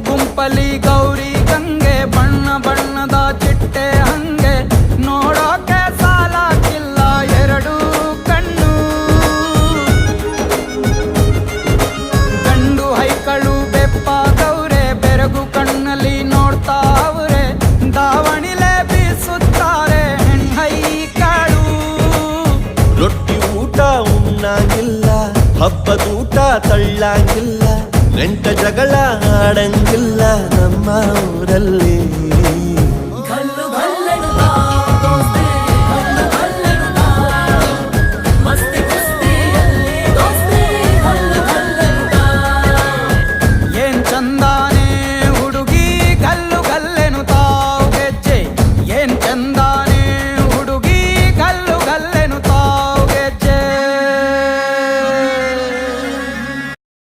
ಗುಂಪಲಿ ಗೌರಿ ಗಂಗೆ ಬಣ್ಣ ಬಣ್ಣದ ಚಿಟ್ಟೆ ಹಂಗೆ ನೋಡೋಕೆ ಸಾಲಾಗಿಲ್ಲ ಎರಡು ಕಣ್ಣು. ಗಂಡು ಹೈಕಳು ಬೆಪ್ಪಾಗವ್ರೆ ಬೆರಗು ಕಣ್ಣಲ್ಲಿ ನೋಡ್ತಾ ಅವ್ರೆ ದಾವಣಿಲೆ ಬೀಸುತ್ತಾರೆ ಹೆಣ್ಣೈಕಳು. ರೊಟ್ಟಿ ಊಟ ಉಣ್ಣಂಗಿಲ್ಲ, ಹಬ್ಬದೂಟ ತಳ್ಳಂಗಿಲ್ಲ, ನೆಂಟ ಜಗಳ ಆಡಂಗಿಲ್ಲ ನಮ್ಮ ಊರಲ್ಲಿ.